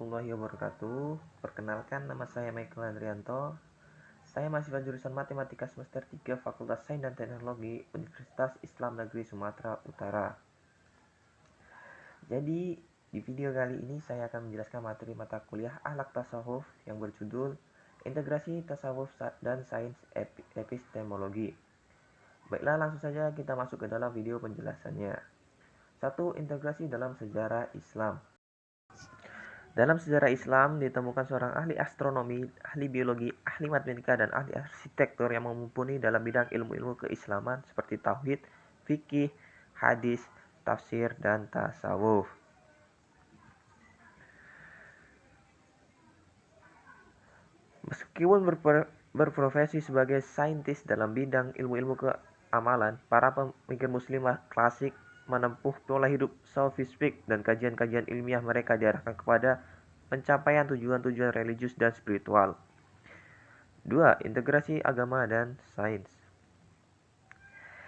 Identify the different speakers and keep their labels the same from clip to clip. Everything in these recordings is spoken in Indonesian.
Speaker 1: warahmatullahi wabarakatuh. Perkenalkan, nama saya Michael Andrianto. Saya mahasiswa jurusan Matematika semester 3 Fakultas Sains dan Teknologi Universitas Islam Negeri Sumatera Utara. Jadi, di video kali ini saya akan menjelaskan materi mata kuliah Akhlak Tasawuf yang berjudul Integrasi Tasawuf dan Sains Epistemologi. Baiklah, langsung saja kita masuk ke dalam video penjelasannya. 1. Integrasi dalam sejarah Islam. Dalam sejarah Islam ditemukan seorang ahli astronomi, ahli biologi, ahli matematika, dan ahli arsitektur yang mumpuni dalam bidang ilmu-ilmu keislaman seperti tauhid, fikih, hadis, tafsir, dan tasawuf. Meskipun berprofesi sebagai saintis dalam bidang ilmu-ilmu keamalan, para pemikir muslimah klasik menempuh pola hidup sofistik dan kajian-kajian ilmiah mereka diarahkan kepada pencapaian tujuan-tujuan religius dan spiritual. 2. Integrasi agama dan sains.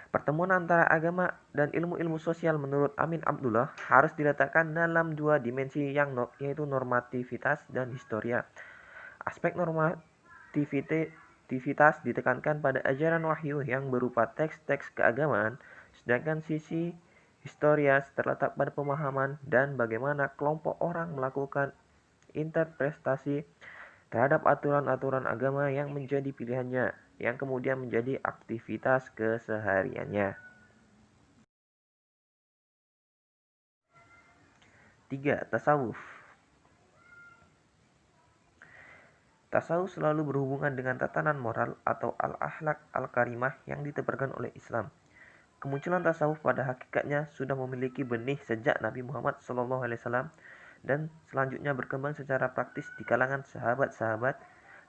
Speaker 1: Pertemuan antara agama dan ilmu-ilmu sosial menurut Amin Abdullah harus diletakkan dalam dua dimensi yaitu normativitas dan historia. Aspek normativitas ditekankan pada ajaran wahyu yang berupa teks-teks keagamaan, sedangkan sisi historia terletak pada pemahaman dan bagaimana kelompok orang melakukan interpretasi terhadap aturan-aturan agama yang menjadi pilihannya, yang kemudian menjadi aktivitas kesehariannya. 3. Tasawuf. Tasawuf selalu berhubungan dengan tatanan moral atau al-akhlak al-karimah yang ditebarkan oleh Islam. Kemunculan tasawuf pada hakikatnya sudah memiliki benih sejak Nabi Muhammad SAW dan selanjutnya berkembang secara praktis di kalangan sahabat-sahabat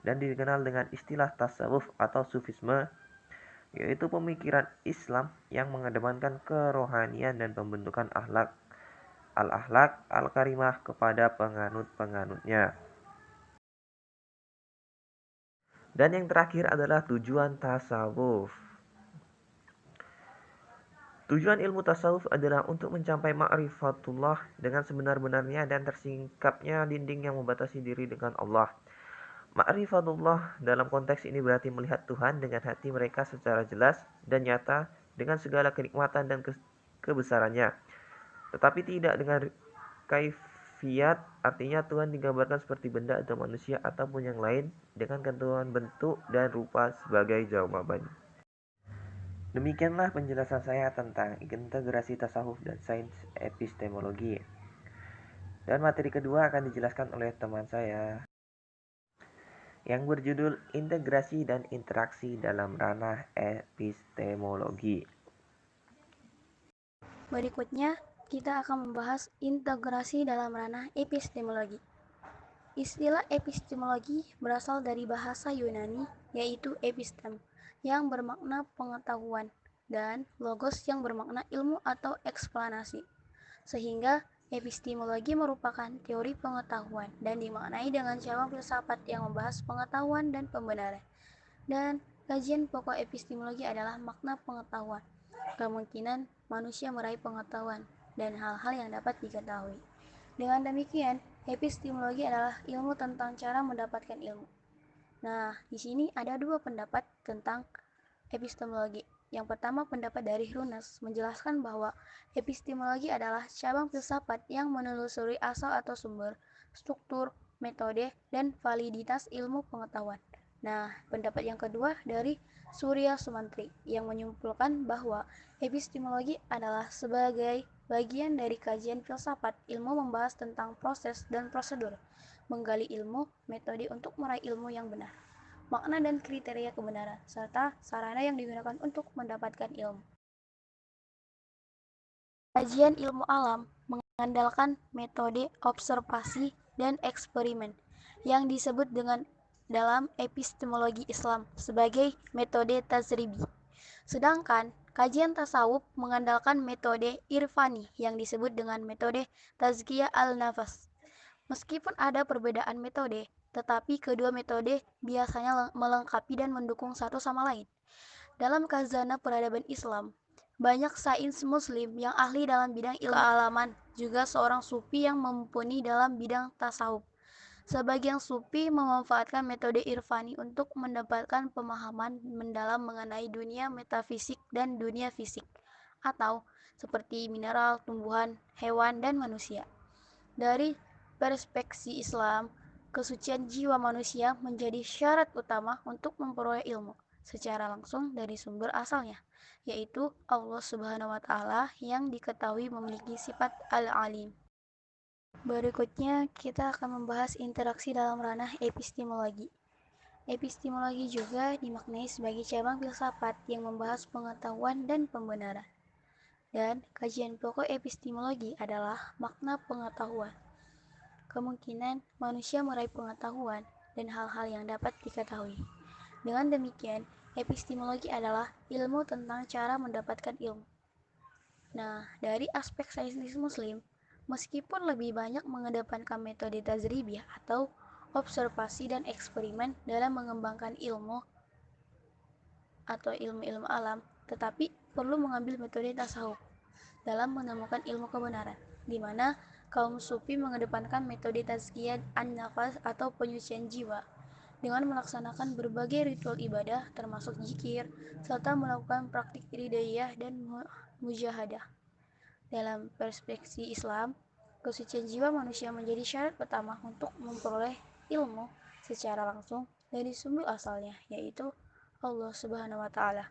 Speaker 1: dan dikenal dengan istilah tasawuf atau sufisme, yaitu pemikiran Islam yang mengedepankan kerohanian dan pembentukan al-akhlak al-karimah kepada penganut-penganutnya. Dan yang terakhir adalah tujuan tasawuf. Tujuan ilmu tasawuf adalah untuk mencapai ma'rifatullah dengan sebenar-benarnya dan tersingkapnya dinding yang membatasi diri dengan Allah. Ma'rifatullah dalam konteks ini berarti melihat Tuhan dengan hati mereka secara jelas dan nyata dengan segala kenikmatan dan kebesarannya. Tetapi tidak dengan kaifiyat, artinya Tuhan digambarkan seperti benda atau manusia ataupun yang lain dengan ketentuan bentuk dan rupa sebagai jawaban. Demikianlah penjelasan saya tentang integrasi tasawuf dan sains epistemologi. Dan materi kedua akan dijelaskan oleh teman saya yang berjudul Integrasi dan Interaksi dalam Ranah Epistemologi.
Speaker 2: Berikutnya, kita akan membahas integrasi dalam ranah epistemologi. Istilah epistemologi berasal dari bahasa Yunani, yaitu epistem, yang bermakna pengetahuan, dan logos yang bermakna ilmu atau eksplanasi. Sehingga epistemologi merupakan teori pengetahuan dan dimaknai dengan cabang filsafat yang membahas pengetahuan dan pembenaran. Dan kajian pokok epistemologi adalah makna pengetahuan, kemungkinan manusia meraih pengetahuan, dan hal-hal yang dapat diketahui. Dengan demikian, epistemologi adalah ilmu tentang cara mendapatkan ilmu. Nah, di sini ada dua pendapat tentang epistemologi. Yang pertama, pendapat dari Runes menjelaskan bahwa epistemologi adalah cabang filsafat yang menelusuri asal atau sumber, struktur, metode, dan validitas ilmu pengetahuan. Nah, pendapat yang kedua dari Surya Sumantri yang menyimpulkan bahwa epistemologi adalah sebagai bagian dari kajian filsafat ilmu membahas tentang proses dan prosedur, menggali ilmu, metode untuk meraih ilmu yang benar, makna dan kriteria kebenaran, serta sarana yang digunakan untuk mendapatkan ilmu. Kajian ilmu alam mengandalkan metode observasi dan eksperimen yang disebut dengan dalam epistemologi Islam sebagai metode tajribi. Sedangkan kajian tasawuf mengandalkan metode irfani yang disebut dengan metode tazkiyah al-nafas. Meskipun ada perbedaan metode, tetapi kedua metode biasanya melengkapi dan mendukung satu sama lain. Dalam khazanah peradaban Islam, banyak sains muslim yang ahli dalam bidang ilmu kealaman, juga seorang sufi yang mumpuni dalam bidang tasawuf. Sebagian sufi memanfaatkan metode irfani untuk mendapatkan pemahaman mendalam mengenai dunia metafisik dan dunia fisik, atau seperti mineral, tumbuhan, hewan, dan manusia. Dari perspektif Islam, kesucian jiwa manusia menjadi syarat utama untuk memperoleh ilmu secara langsung dari sumber asalnya, yaitu Allah Subhanahu wa taala yang diketahui memiliki sifat Al-Alim. Berikutnya, kita akan membahas interaksi dalam ranah epistemologi. Epistemologi juga dimaknai sebagai cabang filsafat yang membahas pengetahuan dan pembenaran. Dan kajian pokok epistemologi adalah makna pengetahuan. Kemungkinan manusia meraih pengetahuan dan hal-hal yang dapat diketahui. Dengan demikian, epistemologi adalah ilmu tentang cara mendapatkan ilmu. Nah, dari aspek saintis muslim, meskipun lebih banyak mengedepankan metode tajribiyah atau observasi dan eksperimen dalam mengembangkan ilmu atau ilmu-ilmu alam, tetapi perlu mengambil metode tasawuf dalam menemukan ilmu kebenaran, di mana kaum sufi mengedepankan metode tazkiyah an-nafas atau penyucian jiwa dengan melaksanakan berbagai ritual ibadah termasuk zikir serta melakukan praktik iridayah dan mujahadah. Dalam perspektif Islam, kesucian jiwa manusia menjadi syarat pertama untuk memperoleh ilmu secara langsung dari sumber asalnya, yaitu Allah Subhanahu wa taala.